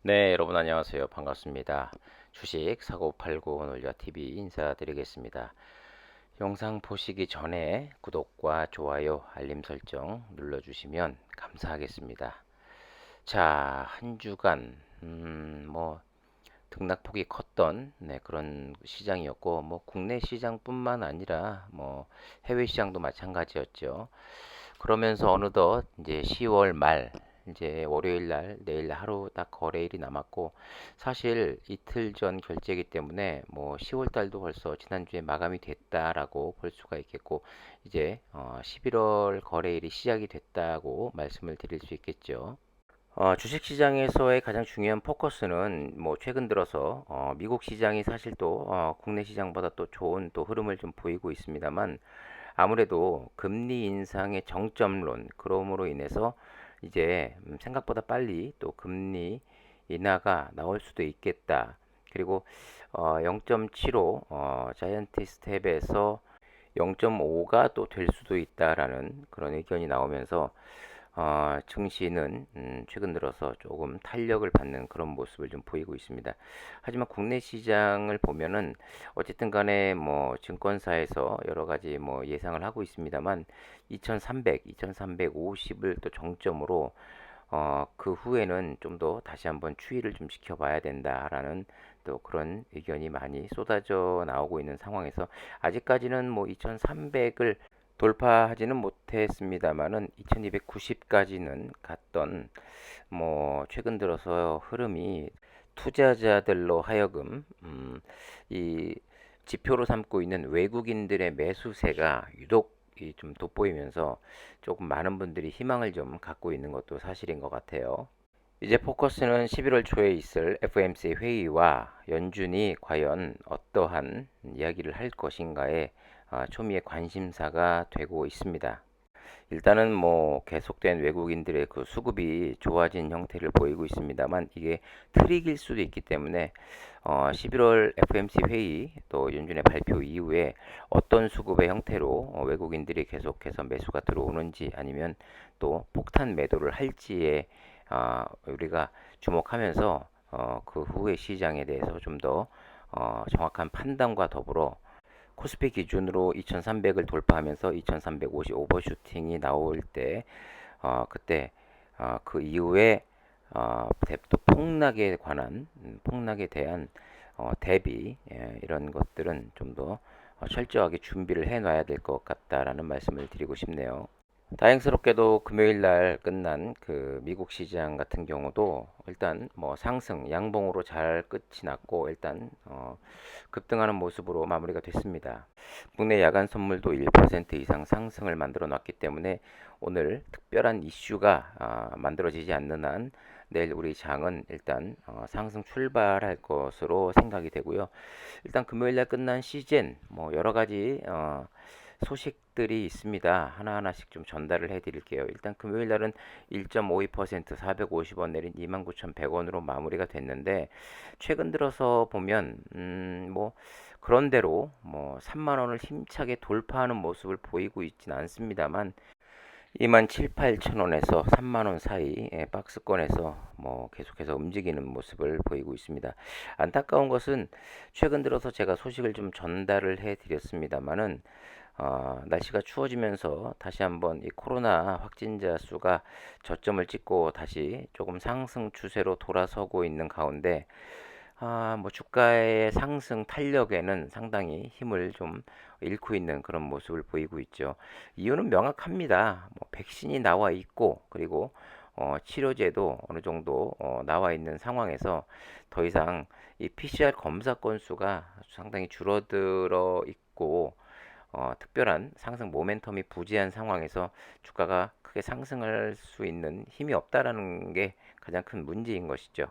네, 여러분 안녕하세요. 반갑습니다. 주식 사고 팔고 놀자 TV 인사드리겠습니다. 영상 보시기 전에 구독과 좋아요, 알림 설정 눌러주시면 감사하겠습니다. 자, 한 주간 등락폭이 컸던 그런 시장이었고 국내 시장뿐만 아니라 해외 시장도 마찬가지였죠. 그러면서 어느덧 이제 10월 말 이제 월요일 날 내일 하루 딱 거래일이 남았고 사실 이틀 전 결제이기 때문에 10월 달도 벌써 지난주에 마감이 됐다라고 볼 수가 있겠고 이제 11월 거래일이 시작이 됐다고 말씀을 드릴 수 있겠죠. 주식시장에서의 가장 중요한 포커스는 최근 들어서 미국 시장이 사실 또 국내 시장보다 또 좋은 또 흐름을 좀 보이고 있습니다만 아무래도 금리 인상의 정점론 그럼으로 인해서 이제 생각보다 빨리 또 금리 인하가 나올 수도 있겠다. 그리고 0.75 자이언트 스텝에서 0.5가 또 될 수도 있다라는 그런 의견이 나오면서 증시는 최근 들어서 조금 탄력을 받는 그런 모습을 좀 보이고 있습니다. 하지만 국내 시장을 보면은 어쨌든 간에 증권사에서 여러 가지 예상을 하고 있습니다만 2300, 2350을 또 정점으로 그 후에는 좀 더 다시 한번 추이를 좀 지켜봐야 된다라는 또 그런 의견이 많이 쏟아져 나오고 있는 상황에서 아직까지는 2300을 돌파하지는 못했습니다만은 2290까지는 갔던 최근 들어서 흐름이 투자자들로 하여금 이 지표로 삼고 있는 외국인들의 매수세가 유독 좀 돋보이면서 조금 많은 분들이 희망을 좀 갖고 있는 것도 사실인 것 같아요. 이제 포커스는 11월 초에 있을 FOMC 회의와 연준이 과연 어떠한 이야기를 할 것인가에 초미의 관심사가 되고 있습니다. 일단은 계속된 외국인들의 그 수급이 좋아진 형태를 보이고 있습니다만 이게 트릭일 수도 있기 때문에 11월 FOMC 회의 또 연준의 발표 이후에 어떤 수급의 형태로 외국인들이 계속해서 매수가 들어오는지 아니면 또 폭탄 매도를 할지에 우리가 주목하면서 그 후의 시장에 대해서 좀 더 정확한 판단과 더불어 코스피 기준으로 2300을 돌파하면서 2350 오버슈팅이 나올 때 그때 그 이후에 또 폭락에 관한 폭락에 대한 대비 이런 것들은 좀 더 철저하게 준비를 해 놔야 될 것 같다라는 말씀을 드리고 싶네요. 다행스럽게도 금요일 날 끝난 그 미국 시장 같은 경우도 일단 상승 양봉으로 잘 끝이 났고 일단 급등하는 모습으로 마무리가 됐습니다. 국내 야간 선물도 1% 이상 상승을 만들어 놨기 때문에 오늘 특별한 이슈가 만들어지지 않는 한 내일 우리 장은 일단 상승 출발할 것으로 생각이 되고요. 일단 금요일 날 끝난 시즌 여러 가지 소식들이 있습니다. 하나하나씩 좀 전달을 해드릴게요. 일단 금요일 날은 1.52% 450원 내린 29,100원으로 마무리가 됐는데 최근 들어서 보면 그런대로 3만 원을 힘차게 돌파하는 모습을 보이고 있지는 않습니다만 2만 7, 8천 원에서 3만 원 사이 박스권에서 계속해서 움직이는 모습을 보이고 있습니다. 안타까운 것은 최근 들어서 제가 소식을 좀 전달을 해 드렸습니다만은 날씨가 추워지면서 다시 한번 이 코로나 확진자 수가 저점을 찍고 다시 조금 상승 추세로 돌아서고 있는 가운데 주가의 상승 탄력에는 상당히 힘을 좀 잃고 있는 그런 모습을 보이고 있죠. 이유는 명확합니다. 백신이 나와 있고 그리고 치료제도 어느 정도 나와 있는 상황에서 더 이상 이 PCR 검사 건수가 상당히 줄어들어 있고 특별한 상승 모멘텀이 부재한 상황에서 주가가 크게 상승할 수 있는 힘이 없다라는 게 가장 큰 문제인 것이죠.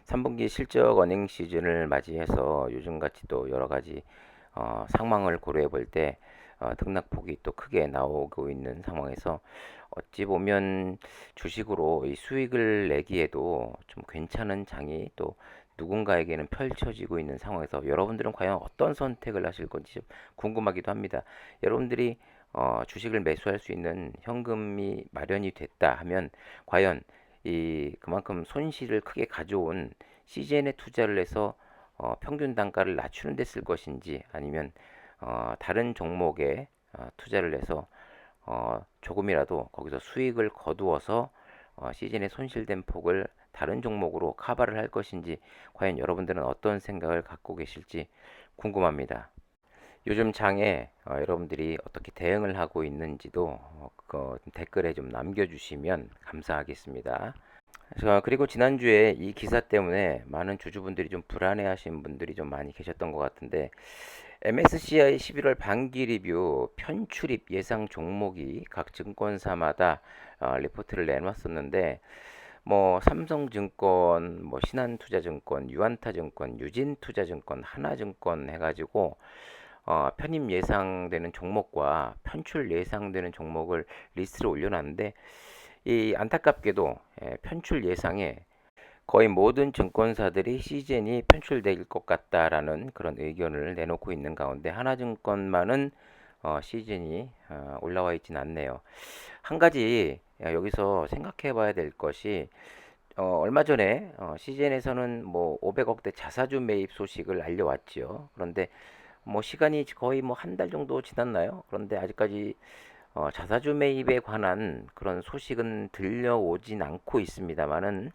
3분기 실적 어닝 시즌을 맞이해서 요즘같이 또 여러 가지 상황을 고려해 볼 때 등락폭이 또 크게 나오고 있는 상황에서 어찌 보면 주식으로 이 수익을 내기에도 좀 괜찮은 장이 또 누군가에게는 펼쳐지고 있는 상황에서 여러분들은 과연 어떤 선택을 하실 건지 좀 궁금하기도 합니다. 여러분들이 주식을 매수할 수 있는 현금이 마련이 됐다 하면 과연 그만큼 손실을 크게 가져온 CGN에 투자를 해서 평균 단가를 낮추는 데 쓸 것인지, 아니면 다른 종목에 투자를 해서 조금이라도 거기서 수익을 거두어서 시즌에 손실된 폭을 다른 종목으로 커버를 할 것인지, 과연 여러분들은 어떤 생각을 갖고 계실지 궁금합니다. 요즘 장에 여러분들이 어떻게 대응을 하고 있는지도 그거 댓글에 좀 남겨주시면 감사하겠습니다. 그리고 지난주에 이 기사 때문에 많은 주주분들이 좀 불안해하신 분들이 좀 많이 계셨던 것 같은데, MSCI 11월 반기 리뷰 편출입 예상 종목이 각 증권사마다 리포트를 내놨었는데, 뭐 삼성증권, 뭐 신한투자증권, 유안타증권, 유진투자증권, 하나증권 해가지고 편입 예상되는 종목과 편출 예상되는 종목을 리스트로 올려놨는데, 이 안타깝게도 편출 예상에 거의 모든 증권사들이 시즌이 편출될 것 같다라는 그런 의견을 내놓고 있는 가운데, 하나증권만은 시즌이 올라와 있진 않네요. 한 가지 여기서 생각해 봐야 될 것이, 얼마 전에 시즌에서는 뭐 500억대 자사주 매입 소식을 알려왔지요. 그런데 뭐 시간이 거의 뭐 한 달 정도 지났나요? 그런데 아직까지 자사주 매입에 관한 그런 소식은 들려오진 않고 있습니다만은,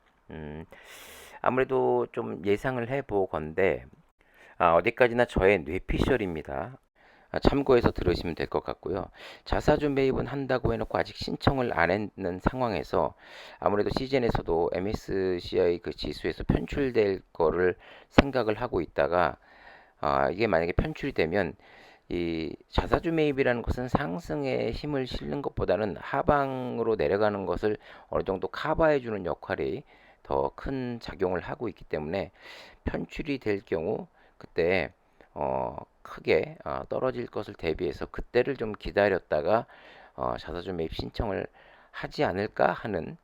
아무래도 좀 예상을 해보건대, 어디까지나 저의 뇌피셜입니다. 참고해서 들으시면 될 것 같고요. 자사주 매입은 한다고 해놓고 아직 신청을 안 했는 상황에서, 아무래도 시즌에서도 MSCI 그 지수에서 편출될 거를 생각을 하고 있다가, 이게 만약에 편출이 되면 이 자사주 매입이라는 것은 상승에 힘을 실는 것보다는 하방으로 내려가는 것을 어느 정도 커버해 주는 역할이 더 큰 작용을 하고 있기 때문에, 편출이 될 경우 그때 크게 떨어질 것을 대비해서 그때를 좀 기다렸다가 자사주 매입 신청을 하지 않을까 하는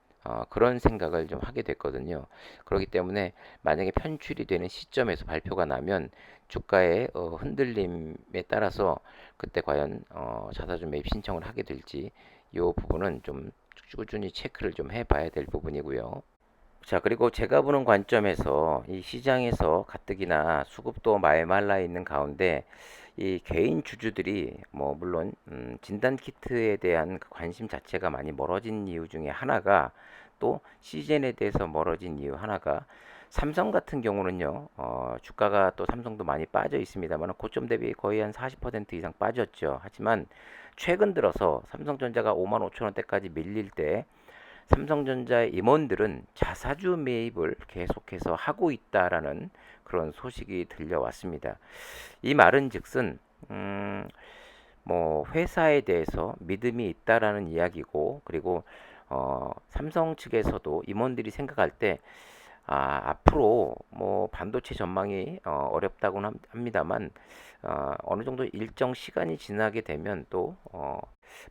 그런 생각을 좀 하게 됐거든요. 그렇기 때문에 만약에 편출이 되는 시점에서 발표가 나면 주가의 흔들림에 따라서 그때 과연 자사주 매입 신청을 하게 될지, 이 부분은 좀 꾸준히 체크를 좀 해봐야 될 부분이고요. 자, 그리고 제가 보는 관점에서 이 시장에서 가뜩이나 수급도 말라 있는 가운데, 이 개인 주주들이 뭐 물론 진단 키트에 대한 그 관심 자체가 많이 멀어진 이유 중에 하나가, 또 시즌에 대해서 멀어진 이유 하나가, 삼성 같은 경우는요, 주가가 또 삼성도 많이 빠져 있습니다만 고점 대비 거의 한 40% 이상 빠졌죠. 하지만 최근 들어서 삼성전자가 5만 5천 원대까지 밀릴 때 삼성전자의 임원들은 자사주 매입을 계속해서 하고 있다라는 그런 소식이 들려왔습니다. 이 말은즉슨 뭐 회사에 대해서 믿음이 있다라는 이야기고, 그리고 삼성 측에서도 임원들이 생각할 때 앞으로 뭐 반도체 전망이 어렵다고는 합니다만, 어느 정도 일정 시간이 지나게 되면 또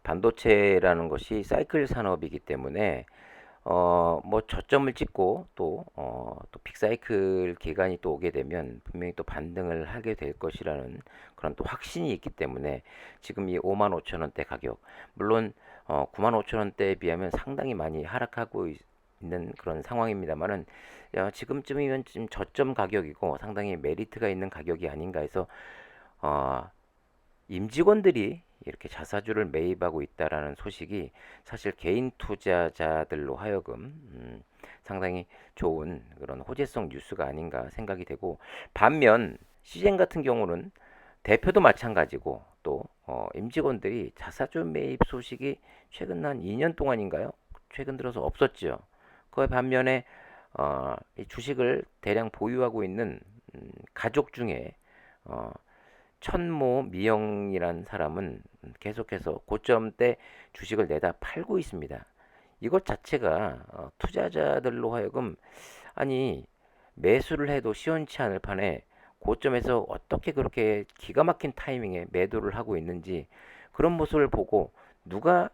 반도체라는 것이 사이클 산업이기 때문에 뭐 저점을 찍고 또 빅사이클 기간이 또 오게 되면 분명히 또 반등을 하게 될 것이라는 그런 또 확신이 있기 때문에, 지금 이 5만 5천 원대 가격, 물론 9만 5천 원대에 비하면 상당히 많이 하락하고 있는 그런 상황입니다만은, 지금쯤이면 지금 저점 가격이고 상당히 메리트가 있는 가격이 아닌가 해서 임직원들이 이렇게 자사주를 매입하고 있다라는 소식이 사실 개인 투자자들로 하여금 상당히 좋은 그런 호재성 뉴스가 아닌가 생각이 되고, 반면 시젠 같은 경우는 대표도 마찬가지고, 또 임직원들이 자사주 매입 소식이 최근 한 2년 동안인가요? 최근 들어서 없었죠. 그 반면에 이 주식을 대량 보유하고 있는 가족 중에 천모 미영이란 사람은 계속해서 고점 때 주식을 내다 팔고 있습니다. 이것 자체가 투자자들로 하여금, 아니 매수를 해도 시원치 않을 판에 고점에서 어떻게 그렇게 기가 막힌 타이밍에 매도를 하고 있는지, 그런 모습을 보고 누가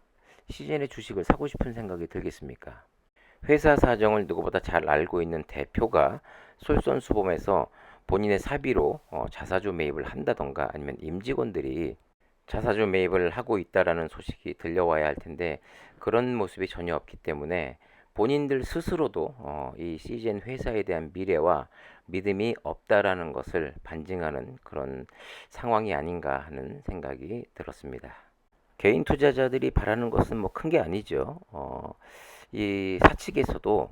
시즌의 주식을 사고 싶은 생각이 들겠습니까? 회사 사정을 누구보다 잘 알고 있는 대표가 솔선수범해서 본인의 사비로 자사주 매입을 한다던가, 아니면 임직원들이 자사주 매입을 하고 있다라는 소식이 들려와야 할 텐데, 그런 모습이 전혀 없기 때문에 본인들 스스로도 이 CGN 회사에 대한 미래와 믿음이 없다라는 것을 반증하는 그런 상황이 아닌가 하는 생각이 들었습니다. 개인 투자자들이 바라는 것은 뭐 큰 게 아니죠. 이 사측에서도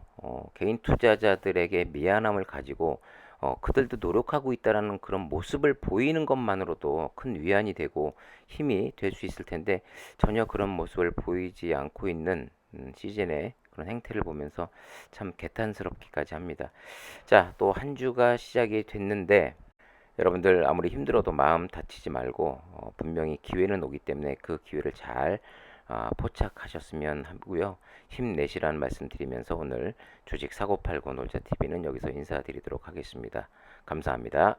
개인 투자자들에게 미안함을 가지고 그들도 노력하고 있다라는 그런 모습을 보이는 것만으로도 큰 위안이 되고 힘이 될 수 있을 텐데 전혀 그런 모습을 보이지 않고 있는 시즌의 그런 행태를 보면서 참 개탄스럽기까지 합니다. 자, 또 한 주가 시작이 됐는데 여러분들 아무리 힘들어도 마음 다치지 말고 분명히 기회는 오기 때문에 그 기회를 잘 포착하셨으면 하고요. 힘내시라는 말씀 드리면서 오늘 주식 사고팔고 놀자TV는 여기서 인사드리도록 하겠습니다. 감사합니다.